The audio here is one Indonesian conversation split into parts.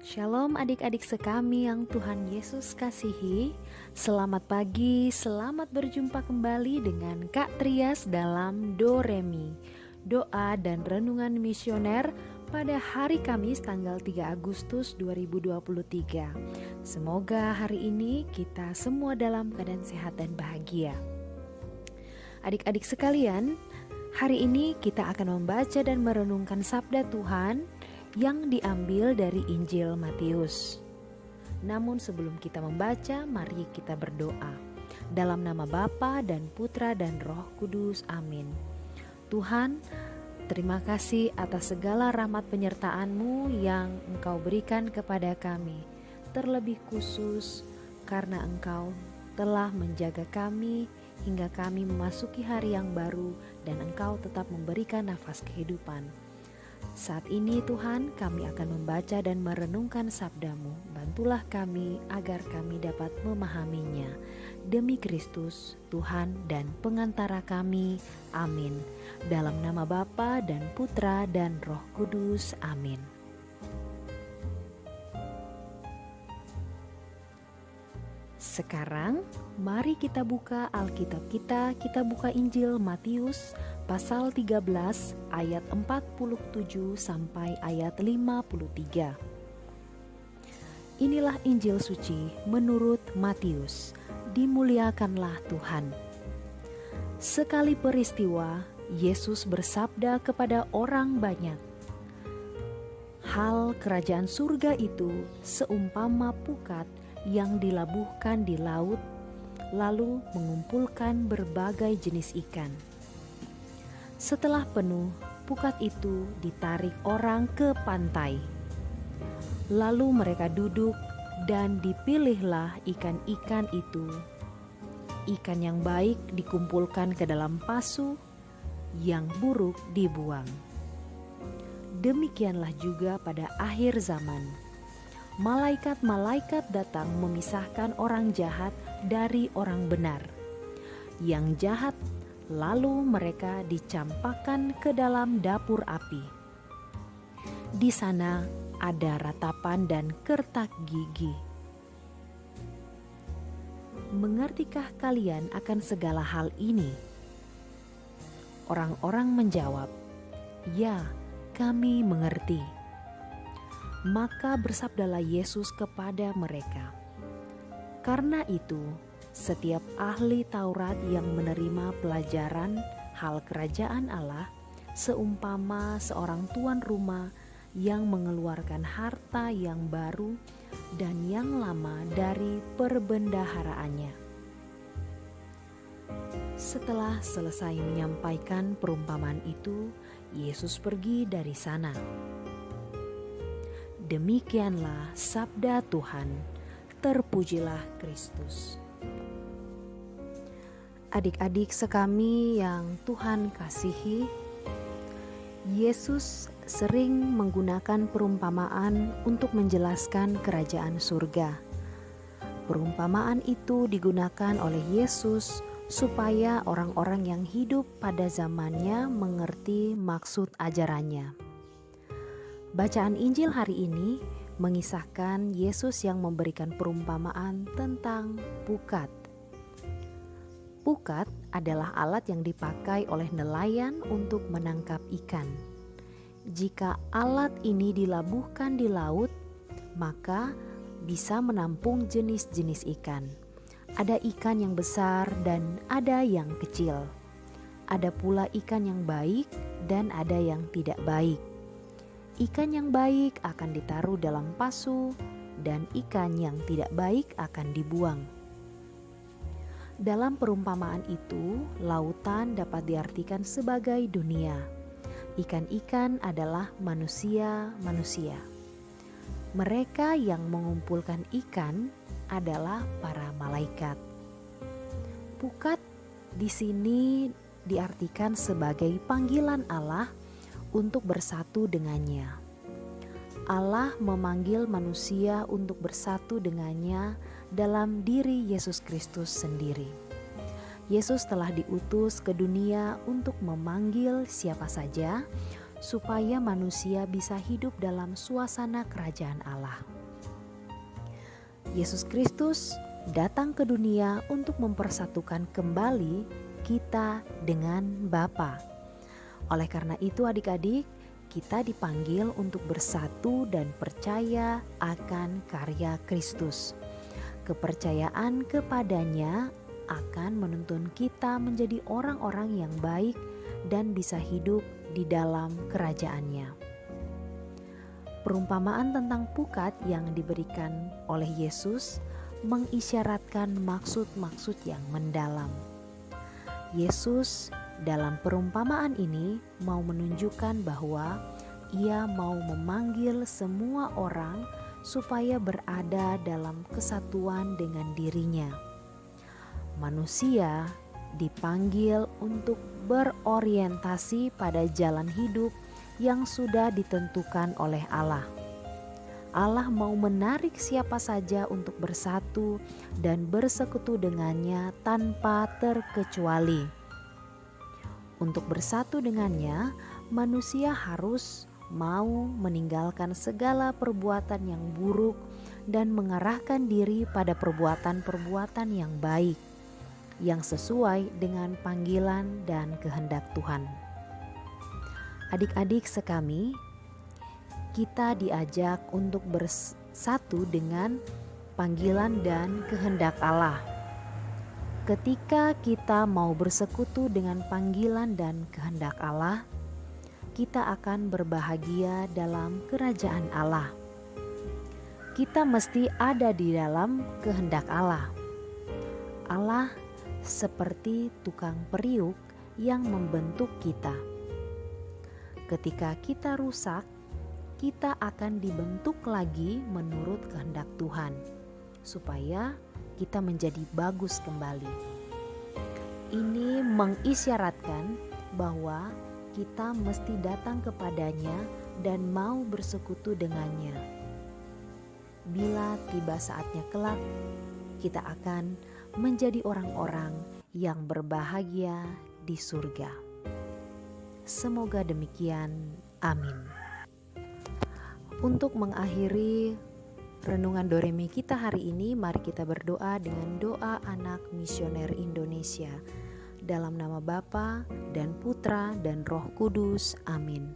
Shalom adik-adik sekami yang Tuhan Yesus kasihi. Selamat pagi, selamat berjumpa kembali dengan Kak Trias dalam Do Remi, doa dan renungan misioner pada hari Kamis tanggal 3 Agustus 2023. Semoga hari ini kita semua dalam keadaan sehat dan bahagia. Adik-adik sekalian, hari ini kita akan membaca dan merenungkan sabda Tuhan yang diambil dari Injil Matius. Namun sebelum kita membaca, mari kita berdoa. Dalam nama Bapa dan Putra dan Roh Kudus, amin. Tuhan, terima kasih atas segala rahmat penyertaan-Mu yang Engkau berikan kepada kami. Terlebih khusus karena Engkau telah menjaga kami hingga kami memasuki hari yang baru dan Engkau tetap memberikan nafas kehidupan. Saat ini Tuhan, kami akan membaca dan merenungkan sabda-Mu. Bantulah kami agar kami dapat memahaminya. Demi Kristus, Tuhan dan pengantara kami. Amin. Dalam nama Bapa dan Putra dan Roh Kudus. Amin. Sekarang, mari kita buka Alkitab kita. Kita buka Injil Matius pasal 13 ayat 47 sampai ayat 53. Inilah Injil suci menurut Matius. Dimuliakanlah Tuhan. Sekali peristiwa, Yesus bersabda kepada orang banyak, "Hal kerajaan surga itu seumpama pukat yang dilabuhkan di laut, lalu mengumpulkan berbagai jenis ikan. Setelah penuh, pukat itu ditarik orang ke pantai. Lalu mereka duduk dan dipilihlah ikan-ikan itu. Ikan yang baik dikumpulkan ke dalam pasu, yang buruk dibuang. Demikianlah juga pada akhir zaman. Malaikat-malaikat datang memisahkan orang jahat dari orang benar. Yang jahat lalu mereka dicampakkan ke dalam dapur api. Di sana ada ratapan dan kertak gigi. Mengertikah kalian akan segala hal ini?" Orang-orang menjawab, "Ya, kami mengerti." Maka bersabdalah Yesus kepada mereka, "Karena itu, setiap ahli Taurat yang menerima pelajaran hal kerajaan Allah seumpama seorang tuan rumah yang mengeluarkan harta yang baru dan yang lama dari perbendaharaannya." Setelah selesai menyampaikan perumpamaan itu, Yesus pergi dari sana. Demikianlah sabda Tuhan. Terpujilah Kristus. Adik-adik sekami yang Tuhan kasihi, Yesus sering menggunakan perumpamaan untuk menjelaskan kerajaan surga. Perumpamaan itu digunakan oleh Yesus supaya orang-orang yang hidup pada zamannya mengerti maksud ajarannya. Bacaan Injil hari ini mengisahkan Yesus yang memberikan perumpamaan tentang pukat. Pukat adalah alat yang dipakai oleh nelayan untuk menangkap ikan. Jika alat ini dilabuhkan di laut, maka bisa menampung jenis-jenis ikan. Ada ikan yang besar dan ada yang kecil. Ada pula ikan yang baik dan ada yang tidak baik. Ikan yang baik akan ditaruh dalam pasu dan ikan yang tidak baik akan dibuang. Dalam perumpamaan itu, lautan dapat diartikan sebagai dunia. Ikan-ikan adalah manusia-manusia. Mereka yang mengumpulkan ikan adalah para malaikat. Pukat di sini diartikan sebagai panggilan Allah untuk bersatu dengannya. Allah memanggil manusia untuk bersatu dengannya dalam diri Yesus Kristus sendiri. Yesus telah diutus ke dunia untuk memanggil siapa saja supaya manusia bisa hidup dalam suasana kerajaan Allah. Yesus Kristus datang ke dunia untuk mempersatukan kembali kita dengan Bapa. Oleh karena itu adik-adik, kita dipanggil untuk bersatu dan percaya akan karya Kristus. Kepercayaan kepadanya akan menuntun kita menjadi orang-orang yang baik dan bisa hidup di dalam kerajaannya. Perumpamaan tentang pukat yang diberikan oleh Yesus mengisyaratkan maksud-maksud yang mendalam. Yesus dalam perumpamaan ini mau menunjukkan bahwa Ia mau memanggil semua orang supaya berada dalam kesatuan dengan dirinya. Manusia dipanggil untuk berorientasi pada jalan hidup yang sudah ditentukan oleh Allah. Allah mau menarik siapa saja untuk bersatu dan bersekutu dengannya tanpa terkecuali. Untuk bersatu dengannya, manusia harus mau meninggalkan segala perbuatan yang buruk dan mengarahkan diri pada perbuatan-perbuatan yang baik, yang sesuai dengan panggilan dan kehendak Tuhan. Adik-adik sekami, kita diajak untuk bersatu dengan panggilan dan kehendak Allah. Ketika kita mau bersekutu dengan panggilan dan kehendak Allah, kita akan berbahagia dalam kerajaan Allah. Kita mesti ada di dalam kehendak Allah. Allah seperti tukang periuk yang membentuk kita. Ketika kita rusak, kita akan dibentuk lagi menurut kehendak Tuhan, supaya kita menjadi bagus kembali. Ini mengisyaratkan bahwa kita mesti datang kepadanya dan mau bersekutu dengannya. Bila tiba saatnya kelak, kita akan menjadi orang-orang yang berbahagia di surga. Semoga demikian. Amin. Untuk mengakhiri renungan Doremi kita hari ini, mari kita berdoa dengan doa anak misioner Indonesia. Dalam nama Bapa dan Putra dan Roh Kudus. Amin.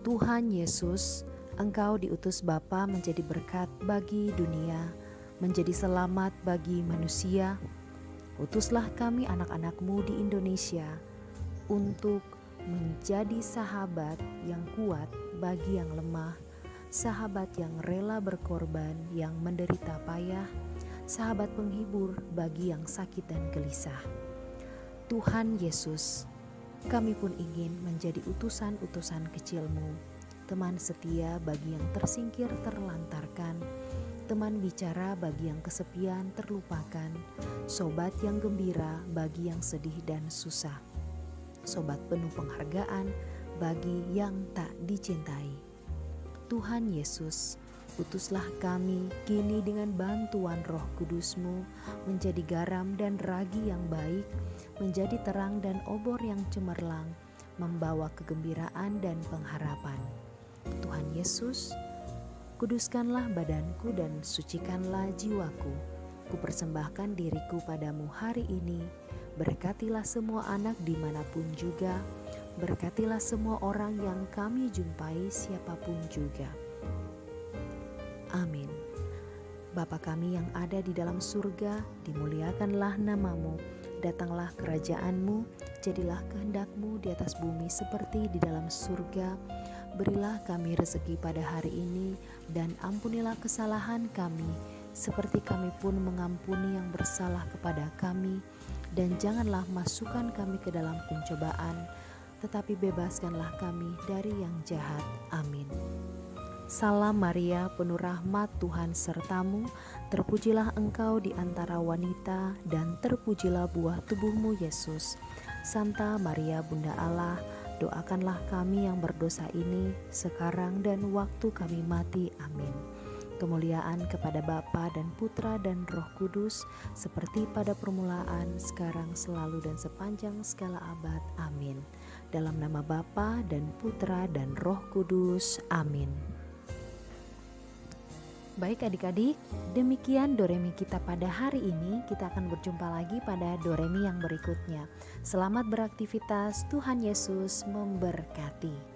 Tuhan Yesus, Engkau diutus Bapa menjadi berkat bagi dunia, menjadi selamat bagi manusia. Utuslah kami anak-anak-Mu di Indonesia untuk menjadi sahabat yang kuat bagi yang lemah, sahabat yang rela berkorban, yang menderita payah, sahabat penghibur bagi yang sakit dan gelisah. Tuhan Yesus, kami pun ingin menjadi utusan-utusan kecil-Mu, teman setia bagi yang tersingkir terlantarkan, teman bicara bagi yang kesepian terlupakan, sobat yang gembira bagi yang sedih dan susah, sobat penuh penghargaan bagi yang tak dicintai. Tuhan Yesus, utuslah kami kini dengan bantuan Roh Kudus-Mu menjadi garam dan ragi yang baik, menjadi terang dan obor yang cemerlang, membawa kegembiraan dan pengharapan. Tuhan Yesus, kuduskanlah badanku dan sucikanlah jiwaku. Kupersembahkan diriku padamu hari ini. Berkatilah semua anak dimanapun juga. Berkatilah semua orang yang kami jumpai siapapun juga. Amin. Bapa kami yang ada di dalam surga, dimuliakanlah nama-Mu. Datanglah kerajaan-Mu, jadilah kehendak-Mu di atas bumi seperti di dalam surga. Berilah kami rezeki pada hari ini, dan ampunilah kesalahan kami, seperti kami pun mengampuni yang bersalah kepada kami. Dan janganlah masukkan kami ke dalam pencobaan, tetapi bebaskanlah kami dari yang jahat. Amin. Salam Maria, penuh rahmat, Tuhan sertamu. Terpujilah engkau di antara wanita, dan terpujilah buah tubuhmu Yesus. Santa Maria Bunda Allah, doakanlah kami yang berdosa ini sekarang dan waktu kami mati. Amin. Kemuliaan kepada Bapa dan Putra dan Roh Kudus, seperti pada permulaan, sekarang, selalu, dan sepanjang segala abad. Amin. Dalam nama Bapa dan Putra dan Roh Kudus. Amin. Baik adik-adik, demikian Doremi kita pada hari ini. Kita akan berjumpa lagi pada Doremi yang berikutnya. Selamat beraktivitas, Tuhan Yesus memberkati.